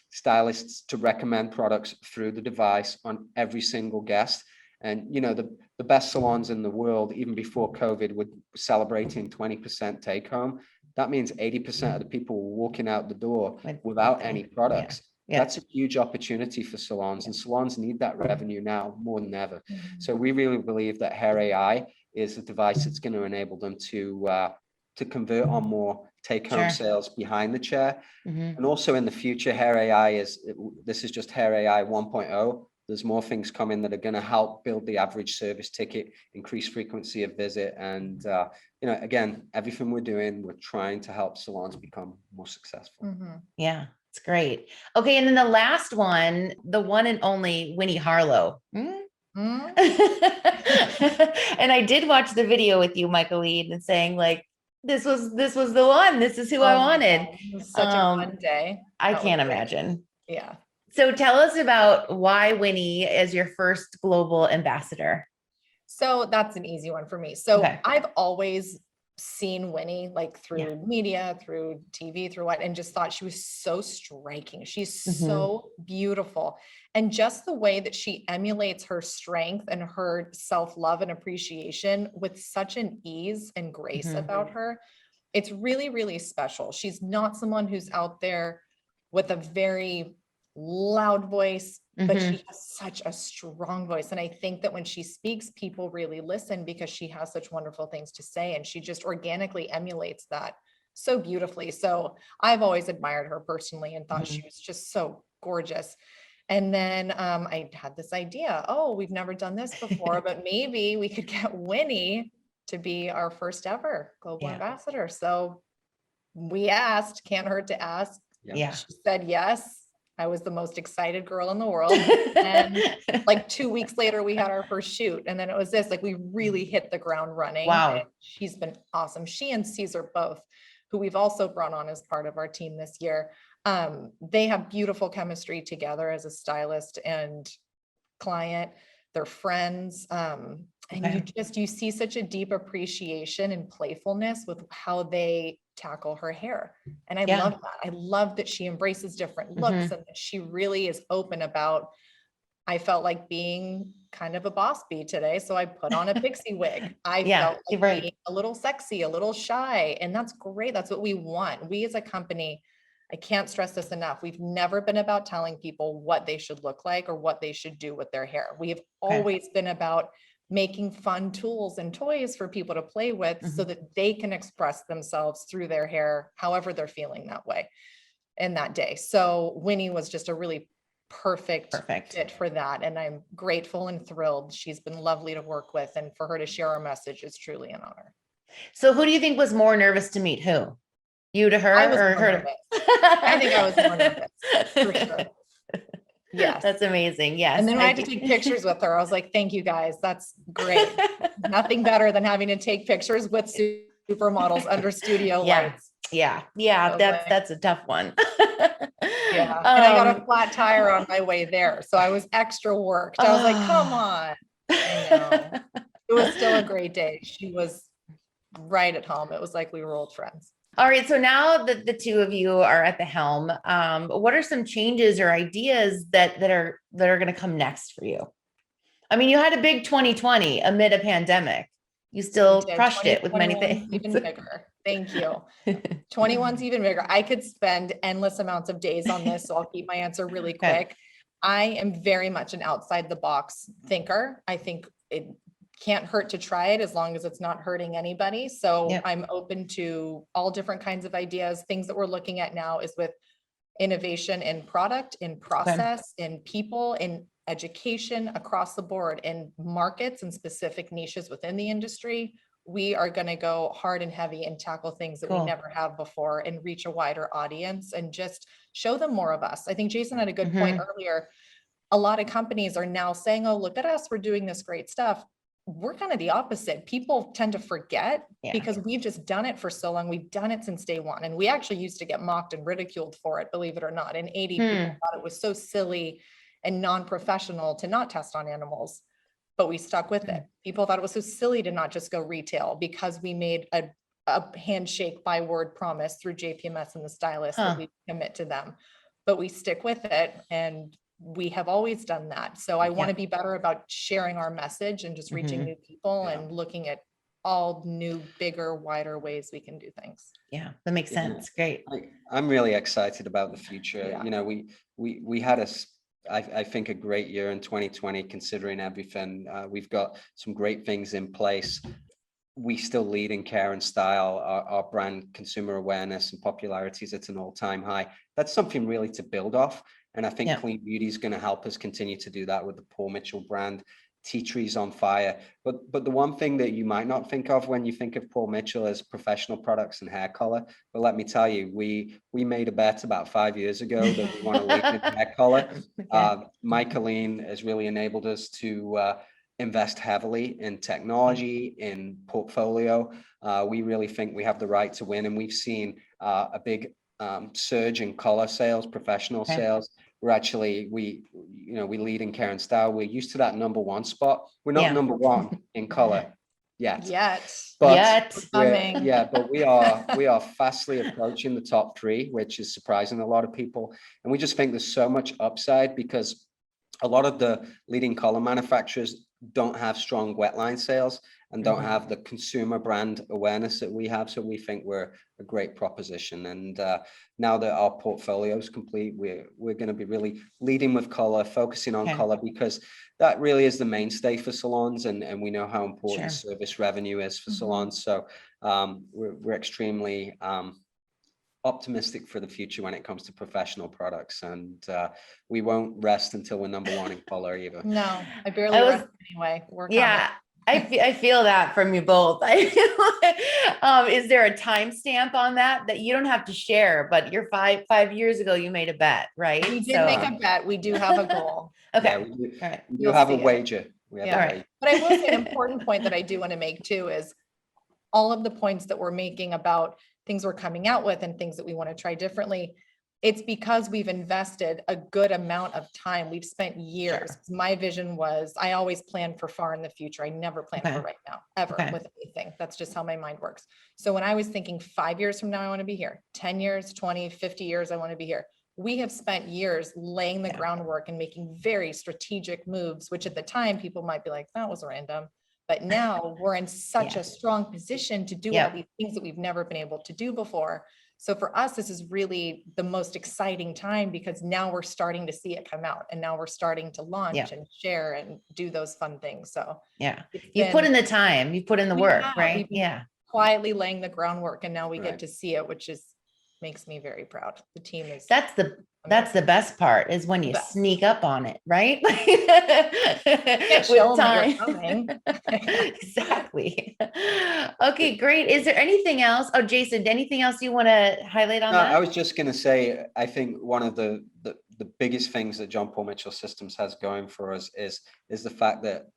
Speaker 4: stylists to recommend products through the device on every single guest. And, the best salons in the world, even before COVID, were celebrating 20% take home. That means 80% of the people were walking out the door without any products. That's a huge opportunity for salons, and salons need that revenue now more than ever. So we really believe that Hair AI is a device that's going to enable them to convert on more take-home sales behind the chair. And also in the future, Hair AI this is just Hair AI 1.0. There's more things coming that are going to help build the average service ticket, increase frequency of visit. And, again, everything we're doing, we're trying to help salons become more successful.
Speaker 1: Yeah, it's great. Okay. And then the last one, the one and only Winnie Harlow. And I did watch the video with you, Michaeline, and saying like, this was the one, this is who I wanted.
Speaker 3: It was such a fun day.
Speaker 1: I can't imagine.
Speaker 3: Yeah.
Speaker 1: So tell us about why Winnie is your first global ambassador.
Speaker 3: So that's an easy one for me. So I've always seen Winnie like through media, through TV, through and just thought she was so striking. She's so beautiful. And just the way that she emulates her strength and her self-love and appreciation with such an ease and grace about her, it's really, really special. She's not someone who's out there with a very loud voice, but she has such a strong voice. And I think that when she speaks, people really listen because she has such wonderful things to say. And she just organically emulates that so beautifully. So I've always admired her personally and thought she was just so gorgeous. And then I had this idea, we've never done this before, but maybe we could get Winnie to be our first ever global ambassador. So we asked, can't hurt to ask. She said yes. I was the most excited girl in the world. And like 2 weeks later, we had our first shoot. And then it was this, like, we really hit the ground running.
Speaker 1: Wow.
Speaker 3: And she's been awesome. She and Caesar both, who we've also brought on as part of our team this year. They have beautiful chemistry together as a stylist and client. They're friends. And you see such a deep appreciation and playfulness with how they tackle her hair. And I love that. I love that she embraces different looks and that she really is open about, I felt like being kind of a boss bee today. So I put on a pixie wig. I felt like being a little sexy, a little shy. And that's great. That's what we want. We as a company, I can't stress this enough. We've never been about telling people what they should look like or what they should do with their hair. We have always been about making fun tools and toys for people to play with so that they can express themselves through their hair, however they're feeling that way in that day. So Winnie was just a really perfect fit for that. And I'm grateful and thrilled. She's been lovely to work with, and for her to share our message is truly an honor.
Speaker 1: So who do you think was more nervous to meet who? You to her or her?
Speaker 3: Nervous. I think I was more nervous for sure. Yes.
Speaker 1: That's amazing. Yes.
Speaker 3: And then I had to take pictures with her. I was like, thank you guys. That's great. Nothing better than having to take pictures with supermodels under studio lights.
Speaker 1: Yeah.
Speaker 3: So
Speaker 1: That's a tough one.
Speaker 3: Yeah. And I got a flat tire on my way there. So I was extra worked. I was like, come on. I know. It was still a great day. She was right at home. It was like we were old friends.
Speaker 1: All right. So now that the two of you are at the helm, what are some changes or ideas that are going to come next for you? I mean, you had a big 2020 amid a pandemic. You still crushed it with many things.
Speaker 3: Even bigger. Thank you. 21's even bigger. I could spend endless amounts of days on this, so I'll keep my answer really quick. I am very much an outside the box thinker. I think can't hurt to try it as long as it's not hurting anybody. So
Speaker 1: Yep.
Speaker 3: I'm open to all different kinds of ideas. Things that we're looking at now is with innovation in product, in process, in people, in education across the board, in markets and specific niches within the industry. We are going to go hard and heavy and tackle things that we
Speaker 1: Cool.
Speaker 3: never have before and reach a wider audience and just show them more of us. I think Jason had a good point earlier. A lot of companies are now saying, oh, look at us, we're doing this great stuff. We're kind of the opposite. People tend to forget because we've just done it for so long. We've done it since day one. And we actually used to get mocked and ridiculed for it, believe it or not. In 80, people thought it was so silly and non-professional to not test on animals, but we stuck with it. People thought it was so silly to not just go retail because we made a handshake by word promise through JPMS and the stylist that we commit to them, but we stick with it. And we have always done that. So I want to be better about sharing our message and just reaching new people and looking at all new, bigger, wider ways we can do things.
Speaker 1: Yeah, that makes sense. Great.
Speaker 4: I'm really excited about the future.
Speaker 3: Yeah.
Speaker 4: You know, we had I think a great year in 2020, considering everything. We've got some great things in place. We still lead in care and style. Our brand consumer awareness and popularity is at an all-time high. That's something really to build off. And I think Clean Beauty is going to help us continue to do that with the Paul Mitchell brand. Tea trees on fire. But the one thing that you might not think of when you think of Paul Mitchell is professional products and hair color. But let me tell you, we made a bet about 5 years ago that we want to lead in hair color. Michaeline has really enabled us to invest heavily in technology, in portfolio. We really think we have the right to win, and we've seen a big surge in color sales, professional sales. We're actually, we lead in care and style. We're used to that number one spot. We're not number one in color yet. But but we are fastly approaching the top three, which is surprising a lot of people. And we just think there's so much upside because a lot of the leading color manufacturers don't have strong wet line sales and don't have the consumer brand awareness that we have. So we think we're a great proposition. And now that our portfolio is complete, we're going to be really leading with color, focusing on color, because that really is the mainstay for salons. And we know how important service revenue is for salons. So we're extremely optimistic for the future when it comes to professional products, and we won't rest until we're number one in color either.
Speaker 3: No, I barely rest anyway.
Speaker 1: I feel that from you both. Is there a timestamp on that you don't have to share, but you're 5 years ago, you made a bet, right?
Speaker 3: We did make a bet. We do have a goal.
Speaker 1: Okay.
Speaker 4: We do have a wager. But
Speaker 3: I will say an important point that I do want to make too is all of the points that we're making about things we're coming out with and things that we want to try differently. It's because we've invested a good amount of time. We've spent years. My vision was, I always plan for far in the future. I never plan for right now, ever with anything. That's just how my mind works. So when I was thinking 5 years from now, I want to be here, 10 years, 20, 50 years, I want to be here. We have spent years laying the groundwork and making very strategic moves, which at the time people might be like, that was random. But now we're in such a strong position to do all these things that we've never been able to do before. So for us, this is really the most exciting time because now we're starting to see it come out and now we're starting to launch and share and do those fun things. So
Speaker 1: you put in the time, you put in the work, right?
Speaker 3: Quietly laying the groundwork and now we get to see it, which makes me very proud. The team is
Speaker 1: that's the best part is when you sneak up on it, right?
Speaker 3: With time.
Speaker 1: Exactly. Okay, great. Is there anything else? Oh, Jason, anything else you want to highlight on that?
Speaker 4: I was just going to say, I think one of the biggest things that John Paul Mitchell Systems has going for us is the fact that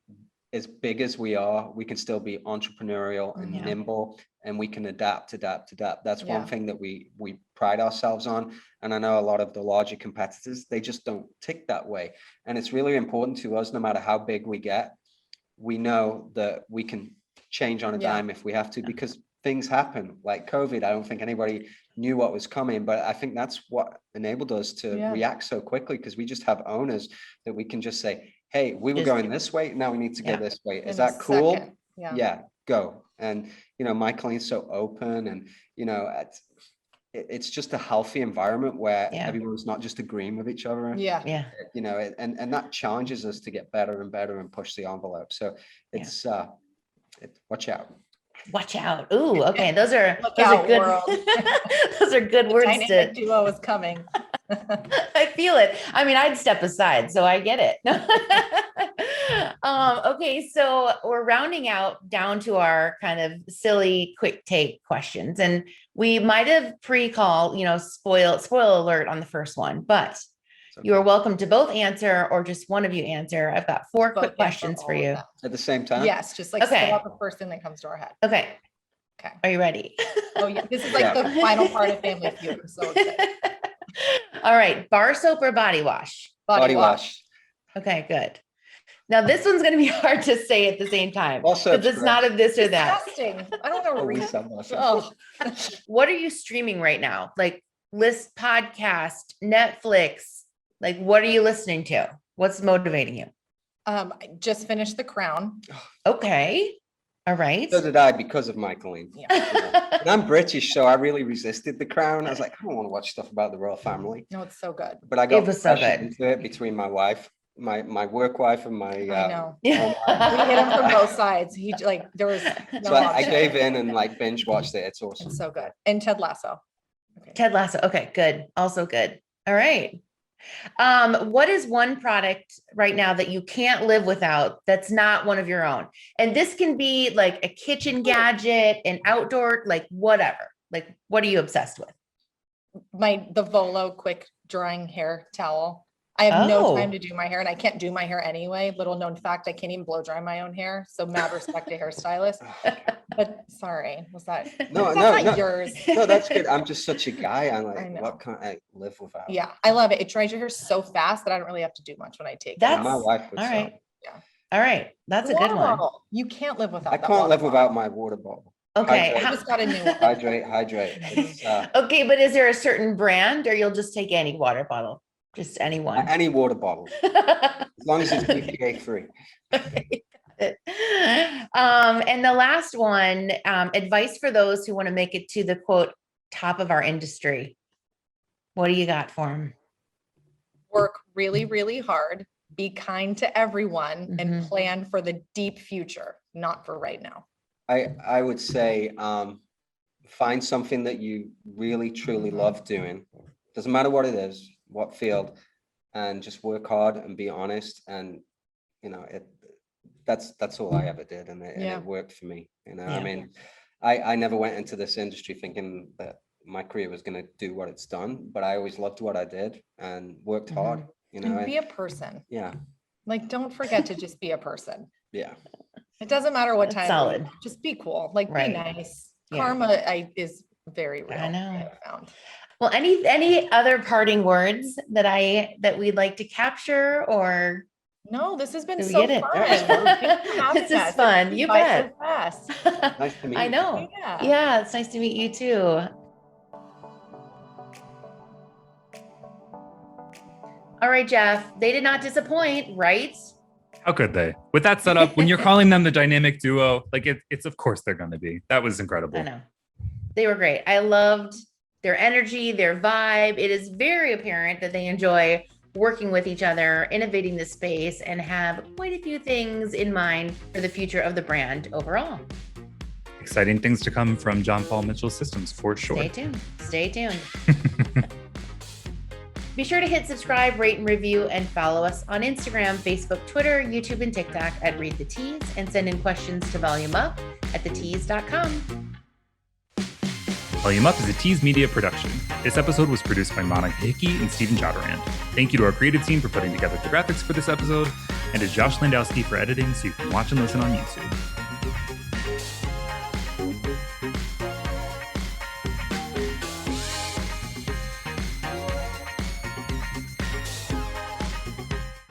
Speaker 4: as big as we are, we can still be entrepreneurial and nimble, and we can adapt. That's one thing that we pride ourselves on. And I know a lot of the larger competitors, they just don't tick that way. And it's really important to us, no matter how big we get, we know that we can change on a dime if we have to, because things happen like COVID. I don't think anybody knew what was coming, but I think that's what enabled us to react so quickly, because we just have owners that we can just say, hey, we were going this way, now we need to go this way. Is that cool? Yeah, go. And, Michaeline's so open, and, it's just a healthy environment where
Speaker 1: Yeah.
Speaker 4: everyone's not just agreeing with each other.
Speaker 3: Yeah.
Speaker 1: Yeah.
Speaker 4: You know, and that challenges us to get better and better and push the envelope. So it's watch out.
Speaker 1: Watch out. Ooh, okay. Those are
Speaker 3: Look
Speaker 1: those are
Speaker 3: out,
Speaker 1: good.
Speaker 3: world.
Speaker 1: Those are good words
Speaker 3: Dynamic
Speaker 1: to.
Speaker 3: duo is coming.
Speaker 1: I feel it. I mean, I'd step aside, so I get it. Okay, so we're rounding out down to our kind of silly quick take questions, and we might have pre-call, spoil alert on the first one, but you are welcome to both answer or just one of you answer. I've got 4
Speaker 3: Both
Speaker 1: quick
Speaker 3: answer
Speaker 1: questions for
Speaker 3: all of
Speaker 1: you.
Speaker 3: them.
Speaker 4: At the same time?
Speaker 3: Yes, just like
Speaker 1: Okay.
Speaker 3: spit out the first thing that comes to our head.
Speaker 1: Okay.
Speaker 3: Okay.
Speaker 1: Are you ready?
Speaker 3: Oh yeah, this is like the final part of Family Feud. I'm so excited.
Speaker 1: All right. Bar soap or body wash?
Speaker 3: Body wash.
Speaker 1: Okay, good. Now this one's going to be hard to say at the same time
Speaker 4: Also,
Speaker 1: because it's not a this or that.
Speaker 3: Disgusting. I don't know.
Speaker 4: Oh, we
Speaker 3: Read.
Speaker 4: said that.
Speaker 3: Oh,
Speaker 1: What are you streaming right now? Like list podcast, Netflix? Like what are you listening to? What's motivating you?
Speaker 3: I just finished The Crown.
Speaker 1: Okay. All right.
Speaker 4: So did I, because of Michaeline.
Speaker 3: Yeah.
Speaker 4: And I'm British, so I really resisted The Crown. I was like, I don't want to watch stuff about the royal family.
Speaker 3: No, it's so good.
Speaker 4: But I got
Speaker 1: It was so
Speaker 4: pressured
Speaker 1: good.
Speaker 4: into it between my wife, my work wife, and my.
Speaker 3: I know.
Speaker 1: Yeah.
Speaker 3: We hit him from both sides. He like there was no
Speaker 4: So I
Speaker 3: option.
Speaker 4: gave in and like binge watched it. It's awesome.
Speaker 3: It's so good. And Ted Lasso. Okay.
Speaker 1: Ted Lasso. Okay, good. Also good. All right. What is one product right now that you can't live without that's not one of your own? And this can be like a kitchen gadget, an outdoor, like whatever. Like, what are you obsessed with?
Speaker 3: The Volo quick drying hair towel. I have no
Speaker 1: Oh.
Speaker 3: time to do my hair and I can't do my hair anyway. Little known fact, I can't even blow dry my own hair. So mad respect to hairstylists. But sorry, was that?
Speaker 4: No,
Speaker 3: That's
Speaker 4: no,
Speaker 3: not
Speaker 4: no.
Speaker 3: yours.
Speaker 4: No, that's good. I'm just such a guy. I'm
Speaker 3: I
Speaker 4: like,
Speaker 3: know.
Speaker 4: what can't I live without?
Speaker 3: Yeah, I love it. It dries your hair so fast that I don't really have to do much when I take
Speaker 1: That's
Speaker 3: it.
Speaker 4: My wife would
Speaker 1: all
Speaker 4: say.
Speaker 1: right.
Speaker 3: Yeah.
Speaker 1: All right. That's a good one.
Speaker 3: Wow, you can't live without
Speaker 4: I
Speaker 3: that
Speaker 4: can't
Speaker 3: water
Speaker 4: live
Speaker 3: bottle.
Speaker 4: without my water bottle.
Speaker 1: Okay.
Speaker 3: I
Speaker 4: Hydrate.
Speaker 3: just got a new one.
Speaker 4: Hydrate. It's,
Speaker 1: Okay, but is there a certain brand or you'll just take any water bottle? Just any one.
Speaker 4: any water bottle, as long as it's BPA free.
Speaker 1: And the last one, advice for those who want to make it to the quote top of our industry. What do you got for them?
Speaker 3: Work really, really hard. Be kind to everyone and
Speaker 1: Mhm.
Speaker 3: plan for the deep future, not for right now.
Speaker 4: I would say find something that you really truly love doing. Doesn't matter what it is, what field, and just work hard and be honest. And that's all I ever did, and
Speaker 3: Yeah.
Speaker 4: it worked for me.
Speaker 1: Yeah.
Speaker 4: I mean, I never went into this industry thinking that my career was going to do what it's done, but I always loved what I did and worked hard.
Speaker 3: And be a person.
Speaker 4: Yeah,
Speaker 3: Like, don't forget to just be a person.
Speaker 4: yeah.
Speaker 3: It doesn't matter what
Speaker 1: That's
Speaker 3: time.
Speaker 1: solid.
Speaker 3: Just be cool. Like,
Speaker 1: Right.
Speaker 3: be nice.
Speaker 1: Yeah.
Speaker 3: Karma is very real.
Speaker 1: I know.
Speaker 3: have found.
Speaker 1: Well, any other parting words that we'd like to capture or
Speaker 3: No, this has been
Speaker 1: did we
Speaker 3: so
Speaker 1: get it?
Speaker 3: fun.
Speaker 4: Yeah, it's fun.
Speaker 3: Thanks for having
Speaker 1: This is
Speaker 3: us.
Speaker 1: fun.
Speaker 3: It
Speaker 1: You
Speaker 3: went by
Speaker 1: bet.
Speaker 3: so fast.
Speaker 4: Nice to meet
Speaker 1: I
Speaker 4: you.
Speaker 1: know.
Speaker 3: Yeah.
Speaker 1: Yeah, it's nice to meet you too. All right, Jeff, they did not disappoint, right?
Speaker 2: How could they? With that setup, when you're calling them the dynamic duo, like it's of course they're going to be. That was incredible.
Speaker 1: I know. They were great. I loved their energy, their vibe. It is very apparent that they enjoy working with each other, innovating the space, and have quite a few things in mind for the future of the brand overall.
Speaker 2: Exciting things to come from John Paul Mitchell Systems for sure.
Speaker 1: Stay tuned. Stay tuned. Be sure to hit subscribe, rate, and review, and follow us on Instagram, Facebook, Twitter, YouTube, and TikTok at Read the Tease, and send in questions to volumeup@thetease.com.
Speaker 2: Volume Up is a Tease Media production. This episode was produced by Monica Hickey and Stephen Jodorand. Thank you to our creative team for putting together the graphics for this episode, and to Josh Landowski for editing so you can watch and listen on YouTube.